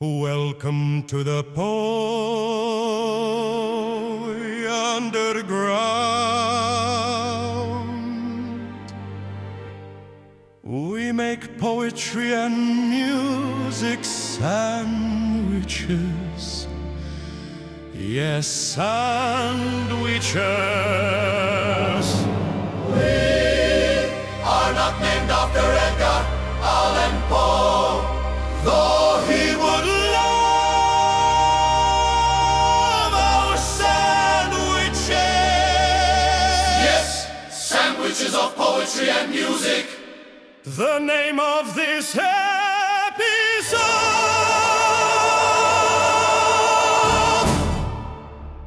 Welcome to the underground. We make poetry and music sandwiches. Yes, sandwiches. We are not named after Edgar Allan Poe, though he would love our sandwiches. Yes, sandwiches of poetry and music. The name of this episode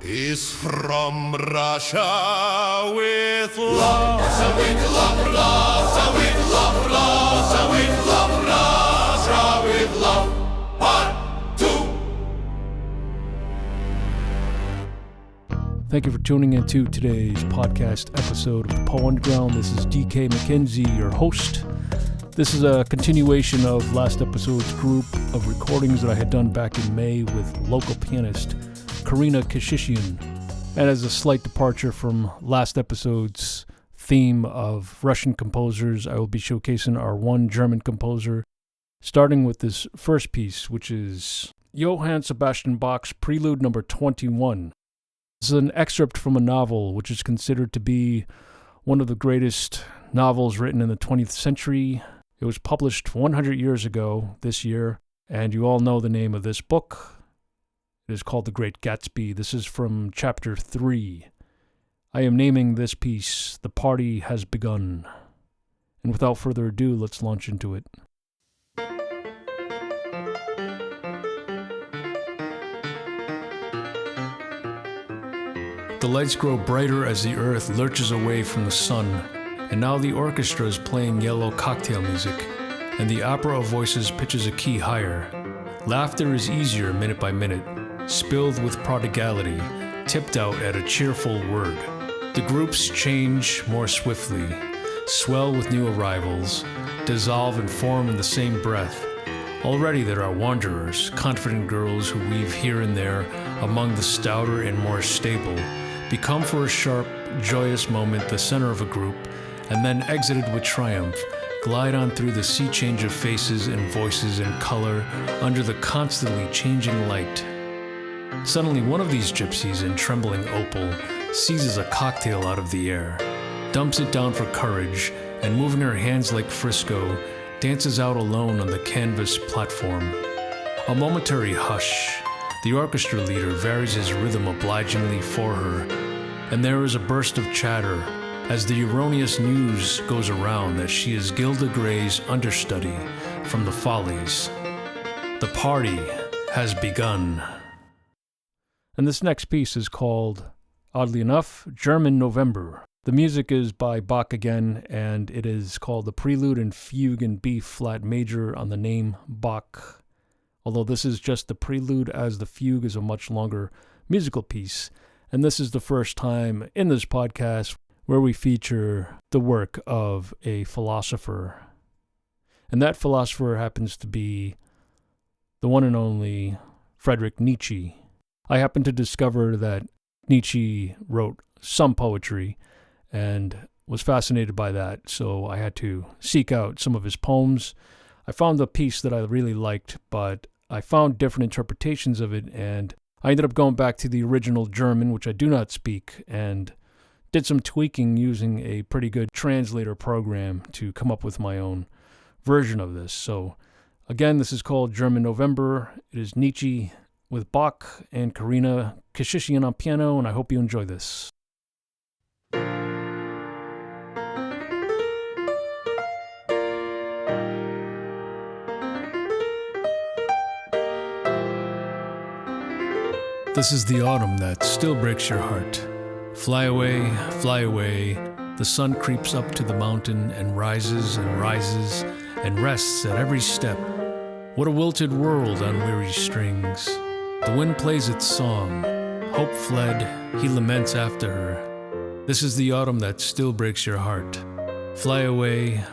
is From Russia with Love. Russia with love, Russia with love, Russia with love, Russia with love. Part 2. Thank you for tuning into today's podcast episode of the Poe Underground. This is DK McKenzie, your host. This is a continuation of last episode's group of recordings that I had done back in May with local pianist Karina Keshishian. And as a slight departure from last episode's theme of Russian composers, I will be showcasing our one German composer, starting with this first piece, which is Johann Sebastian Bach's Prelude No. 21. This is an excerpt from a novel which is considered to be one of the greatest novels written in the 20th century. It was published 100 years ago this year, and you all know the name of this book. It is called The Great Gatsby. This is from chapter 3. I am naming this piece, The Party Has Begun. And without further ado, let's launch into it. The lights grow brighter as the earth lurches away from the sun, and now the orchestra is playing yellow cocktail music, and the opera of voices pitches a key higher. Laughter is easier minute by minute, spilled with prodigality, tipped out at a cheerful word. The groups change more swiftly, swell with new arrivals, dissolve and form in the same breath. Already there are wanderers, confident girls who weave here and there among the stouter and more stable, become for a sharp, joyous moment the center of a group, and then exited with triumph, glide on through the sea change of faces and voices and color under the constantly changing light. Suddenly one of these gypsies in trembling opal seizes a cocktail out of the air, dumps it down for courage, and moving her hands like Frisco, dances out alone on the canvas platform. A momentary hush. The orchestra leader varies his rhythm obligingly for her, and there is a burst of chatter as the erroneous news goes around that she is Gilda Gray's understudy from the Follies. The party has begun. And this next piece is called, oddly enough, German November. The music is by Bach again, and it is called the Prelude and Fugue in B flat major on the name Bach. Although this is just the prelude, as the fugue is a much longer musical piece. And this is the first time in this podcast where we feature the work of a philosopher. And that philosopher happens to be the one and only Friedrich Nietzsche. I happened to discover that Nietzsche wrote some poetry and was fascinated by that, so I had to seek out some of his poems. I found a piece that I really liked, but I found different interpretations of it, and I ended up going back to the original German, which I do not speak, and did some tweaking using a pretty good translator program to come up with my own version of this. So, again, this is called German November. It is Nietzsche with Bach and Karina Keshishian on piano, and I hope you enjoy this. This is the autumn that still breaks your heart. Fly away, the sun creeps up to the mountain and rises and rests at every step. What a wilted world on weary strings. The wind plays its song. Hope fled, he laments after her. This is the autumn that still breaks your heart. Fly away,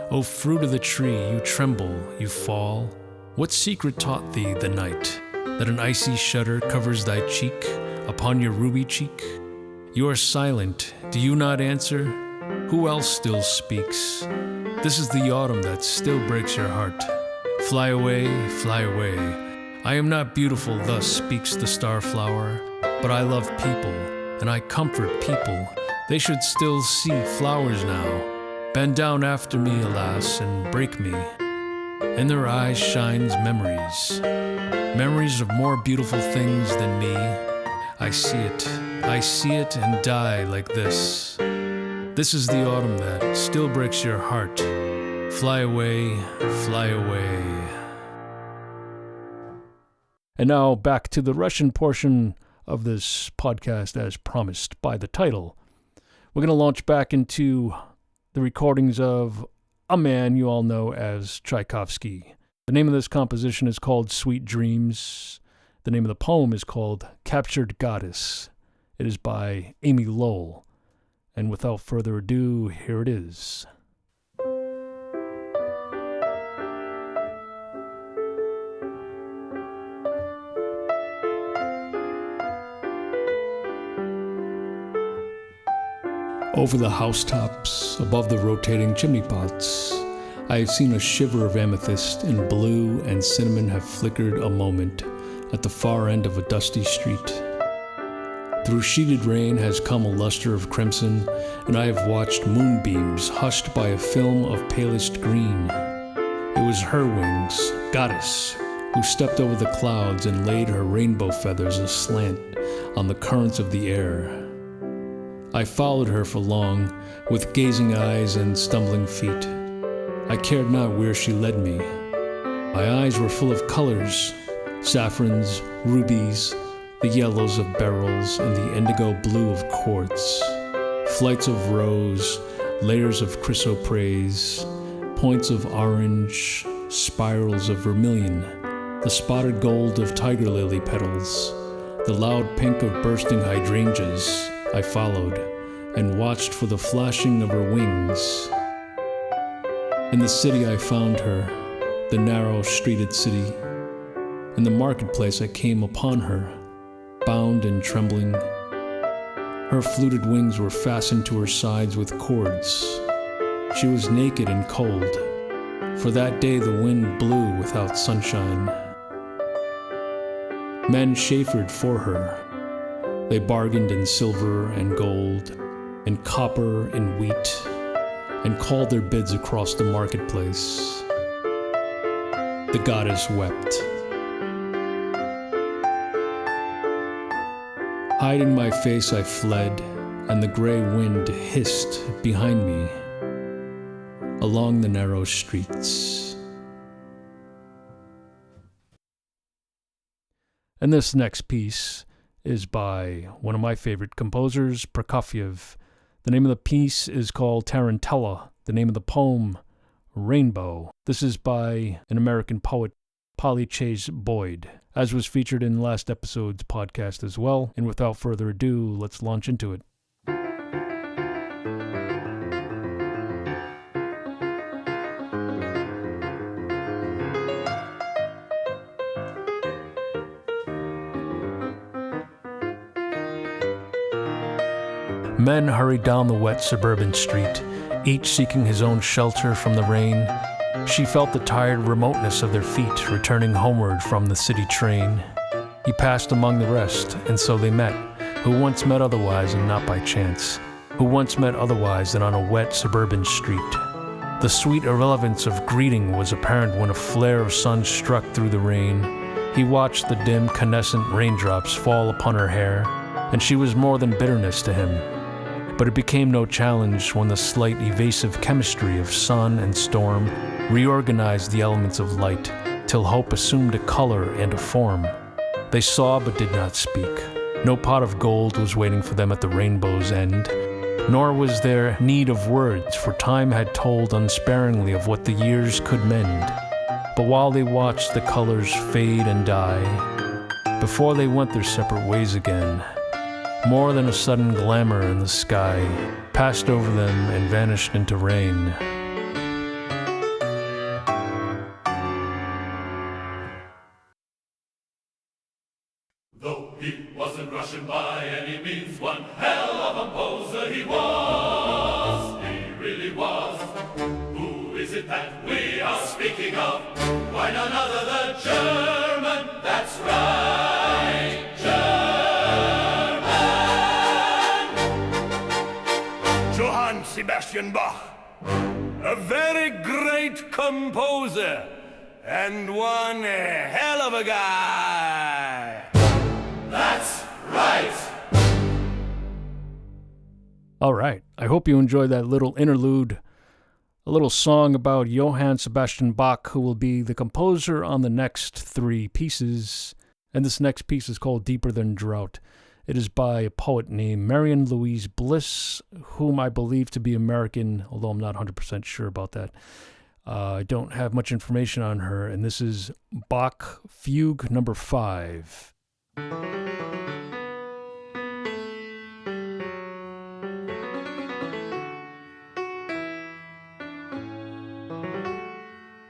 oh fruit of the tree, you tremble, you fall. What secret taught thee the night, that an icy shudder covers thy cheek upon your ruby cheek? You are silent, do you not answer? Who else still speaks? This is the autumn that still breaks your heart. Fly away, fly away. I am not beautiful, thus speaks the starflower, but I love people, and I comfort people. They should still see flowers now. Bend down after me, alas, and break me. In their eyes shines memories, memories of more beautiful things than me. I see it and die like this. This is the autumn that still breaks your heart. Fly away, fly away. And now back to the Russian portion of this podcast as promised by the title. We're going to launch back into the recordings of a man you all know as Tchaikovsky. The name of this composition is called Sweet Dreams. The name of the poem is called Captured Goddess. It is by Amy Lowell. And without further ado, here it is. Over the housetops, above the rotating chimney pots, I have seen a shiver of amethyst and blue and cinnamon have flickered a moment at the far end of a dusty street. Through sheeted rain has come a luster of crimson, and I have watched moonbeams hushed by a film of palest green. It was her wings, Goddess, who stepped over the clouds and laid her rainbow feathers aslant on the currents of the air. I followed her for long, with gazing eyes and stumbling feet. I cared not where she led me. My eyes were full of colors, saffrons, rubies, the yellows of beryls, and the indigo blue of quartz. Flights of rose, layers of chrysoprase, points of orange, spirals of vermilion, the spotted gold of tiger lily petals, the loud pink of bursting hydrangeas. I followed and watched for the flashing of her wings. In the city I found her, the narrow streeted city. In the marketplace I came upon her, bound and trembling. Her fluted wings were fastened to her sides with cords. She was naked and cold, for that day the wind blew without sunshine. Men chaffered for her. They bargained in silver and gold, and copper and wheat, and called their bids across the marketplace. The goddess wept. Hiding my face I fled, and the gray wind hissed behind me along the narrow streets. And this next piece is by one of my favorite composers, Prokofiev. The name of the piece is called Tarantella. The name of the poem, Rainbow. This is by an American poet, Chase Boyden, as was featured in last episode's podcast as well. And without further ado, let's launch into it. Men hurried down the wet suburban street, each seeking his own shelter from the rain. She felt the tired remoteness of their feet returning homeward from the city train. He passed among the rest, and so they met, who once met otherwise and not by chance, who once met otherwise than on a wet suburban street. The sweet irrelevance of greeting was apparent when a flare of sun struck through the rain. He watched the dim, canescent raindrops fall upon her hair, and she was more than bitterness to him. But it became no challenge when the slight evasive chemistry of sun and storm reorganized the elements of light, till hope assumed a color and a form. They saw but did not speak. No pot of gold was waiting for them at the rainbow's end, nor was there need of words, for time had told unsparingly of what the years could mend. But while they watched the colors fade and die, before they went their separate ways again, more than a sudden glamour in the sky passed over them and vanished into rain. Though he wasn't Russian by any means, one hell of a composer he was. He really was. Who is it that we are speaking of? Why, none other than German. That's right, German. Johann Sebastian Bach, a very great composer and one hell of a guy. That's right. All right. I hope you enjoyed that little interlude, a little song about Johann Sebastian Bach, who will be the composer on the next three pieces. And this next piece is called Deeper Than Drought. It is by a poet named Marion Louise Bliss, whom I believe to be American, although I'm not 100% sure about that. I don't have much information on her, and this is Bach Fugue number 5.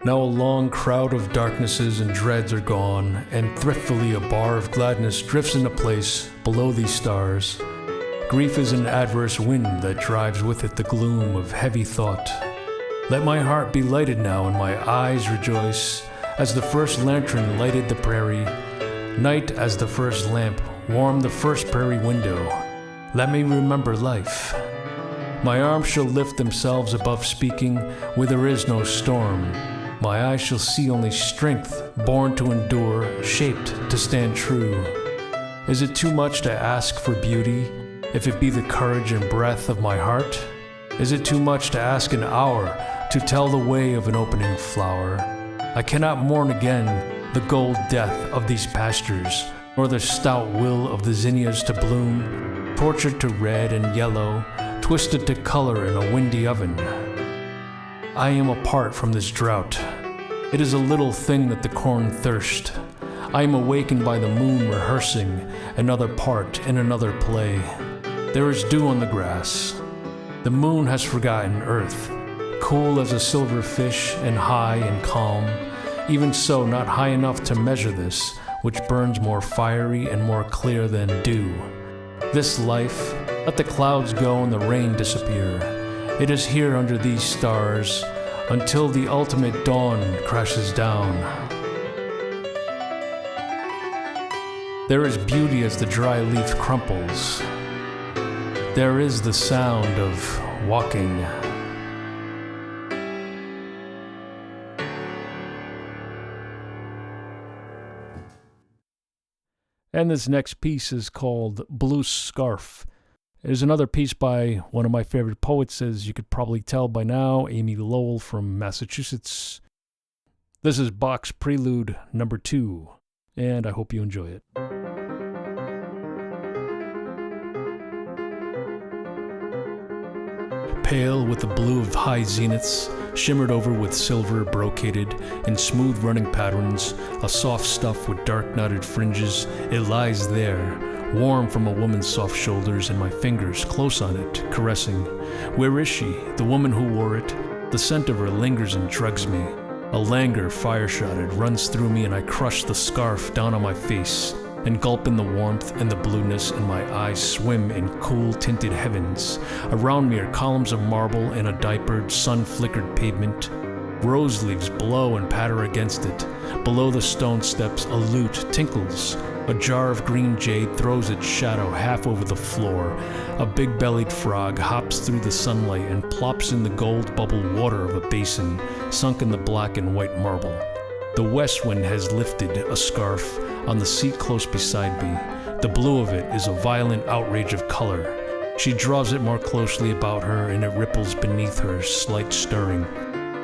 Now a long crowd of darknesses and dreads are gone, and thriftily a bar of gladness drifts into place below these stars. Grief is an adverse wind that drives with it the gloom of heavy thought. Let my heart be lighted now, and my eyes rejoice, as the first lantern lighted the prairie. Night as the first lamp warmed the first prairie window. Let me remember life. My arms shall lift themselves above speaking where there is no storm. My eyes shall see only strength, born to endure, shaped to stand true. Is it too much to ask for beauty, if it be the courage and breath of my heart? Is it too much to ask an hour to tell the way of an opening flower? I cannot mourn again the gold death of these pastures, nor the stout will of the zinnias to bloom, tortured to red and yellow, twisted to color in a windy oven. I am apart from this drought. It is a little thing that the corn thirst. I am awakened by the moon rehearsing another part in another play. There is dew on the grass. The moon has forgotten earth, cool as a silver fish and high and calm, even so not high enough to measure this, which burns more fiery and more clear than dew. This life, let the clouds go and the rain disappear. It is here under these stars until the ultimate dawn crashes down. There is beauty as the dry leaf crumples. There is the sound of walking. And this next piece is called Blue Scarf. It is another piece by one of my favorite poets, as you could probably tell by now, Amy Lowell from Massachusetts. This is Bach's Prelude number 2, and I hope you enjoy it. Pale with the blue of high zeniths, shimmered over with silver brocaded in smooth running patterns, a soft stuff with dark knotted fringes, it lies there, warm from a woman's soft shoulders and my fingers close on it, caressing. Where is she, the woman who wore it? The scent of her lingers and drugs me. A languor fire-shotted runs through me and I crush the scarf down on my face, and gulp in the warmth and the blueness, and my eyes swim in cool tinted heavens. Around me are columns of marble and a diapered, sun-flickered pavement. Rose leaves blow and patter against it. Below the stone steps, a lute tinkles. A jar of green jade throws its shadow half over the floor. A big-bellied frog hops through the sunlight and plops in the gold-bubbled water of a basin, sunk in the black and white marble. The west wind has lifted a scarf on the seat close beside me. The blue of it is a violent outrage of color. She draws it more closely about her and it ripples beneath her, slight stirring.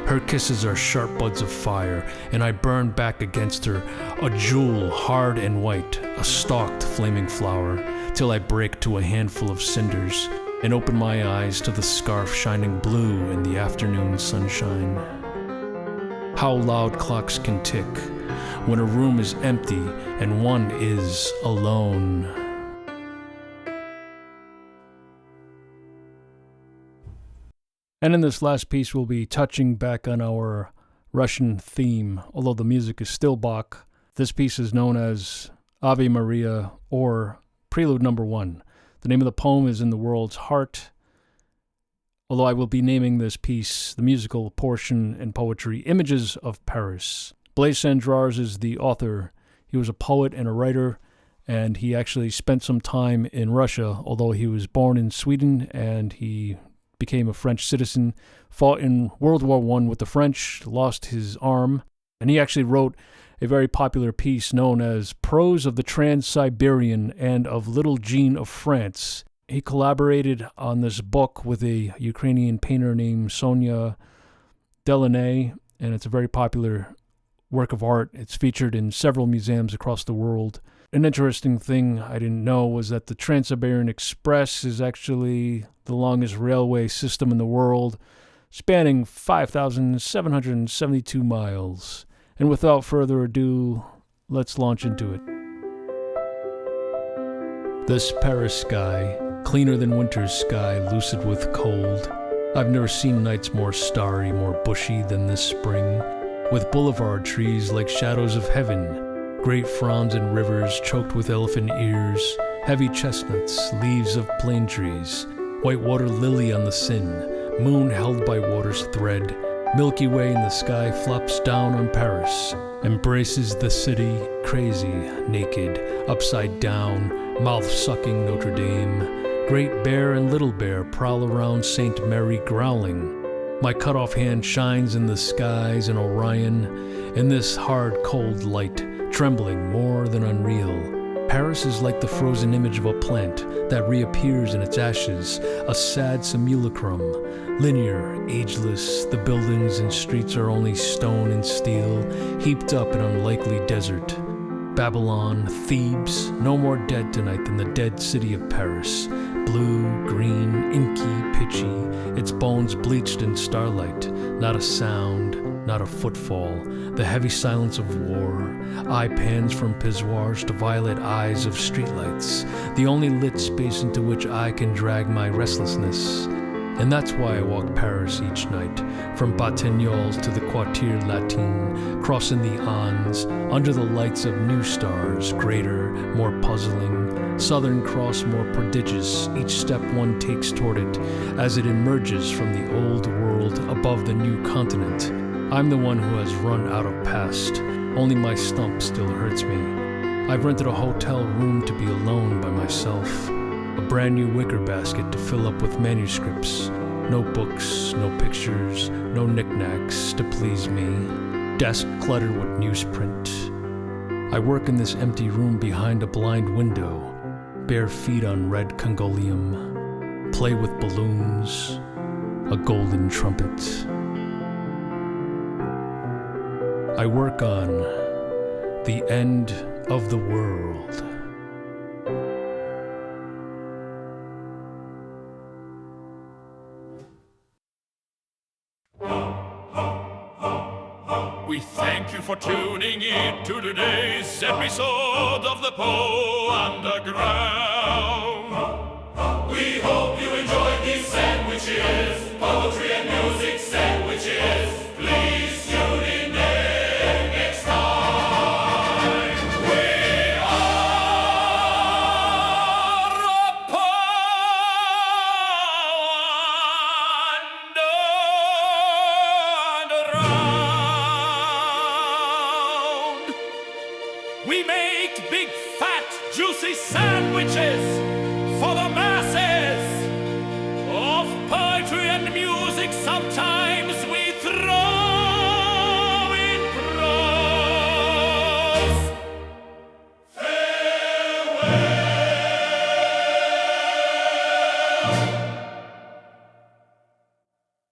Her kisses are sharp buds of fire, and I burn back against her, a jewel hard and white, a stalked flaming flower, till I break to a handful of cinders, and open my eyes to the scarf shining blue in the afternoon sunshine. How loud clocks can tick when a room is empty and one is alone. And in this last piece, we'll be touching back on our Russian theme. Although the music is still Bach, this piece is known as Ave Maria, or Prelude Number 1. The name of the poem is In the World's Heart, although I will be naming this piece, the musical portion in poetry, Images of Paris. Blaise Cendrars is the author. He was a poet and a writer, and he actually spent some time in Russia, although he was born in Sweden, and he became a French citizen, fought in World War I with the French, lost his arm, and he actually wrote a very popular piece known as Prose of the Trans-Siberian and of Little Jean of France. He collaborated on this book with a Ukrainian painter named Sonia Delaunay, and it's a very popular work of art. It's featured in several museums across the world. An interesting thing I didn't know was that the Trans-Siberian Express is actually the longest railway system in the world, spanning 5,772 miles. And without further ado, let's launch into it. This Paris sky, cleaner than winter's sky, lucid with cold. I've never seen nights more starry, more bushy than this spring, with boulevard trees like shadows of heaven, great fronds and rivers choked with elephant ears, heavy chestnuts, leaves of plane trees, white water lily on the Seine, moon held by water's thread, Milky Way in the sky flops down on Paris, embraces the city, crazy, naked, upside down, mouth-sucking Notre Dame. Great Bear and Little Bear prowl around St. Mary growling. My cut-off hand shines in the skies in Orion, in this hard, cold light, trembling more than unreal. Paris is like the frozen image of a plant that reappears in its ashes, a sad simulacrum, linear, ageless. The buildings and streets are only stone and steel, heaped up in unlikely desert. Babylon, Thebes, no more dead tonight than the dead city of Paris. Blue, green, inky, pitchy, its bones bleached in starlight. Not a sound, not a footfall. The heavy silence of war. Eye pans from pissoirs to violet eyes of streetlights. The only lit space into which I can drag my restlessness. And that's why I walk Paris each night, from Batignolles to the Quartier Latin, crossing the Ans, under the lights of new stars, greater, more puzzling, Southern Cross more prodigious, each step one takes toward it, as it emerges from the old world above the new continent. I'm the one who has run out of past, only my stump still hurts me. I've rented a hotel room to be alone by myself. A brand new wicker basket to fill up with manuscripts. No books, no pictures, no knickknacks to please me. Desk cluttered with newsprint. I work in this empty room behind a blind window. Bare feet on red congoleum. Play with balloons. A golden trumpet. I work on the end of the world. We thank you for tuning in to today's episode of the Poe Underground. We hope you enjoyed these sandwiches, poetry and music sandwiches. Please tune in next time. We are a Underground. We make big, fat, juicy sandwiches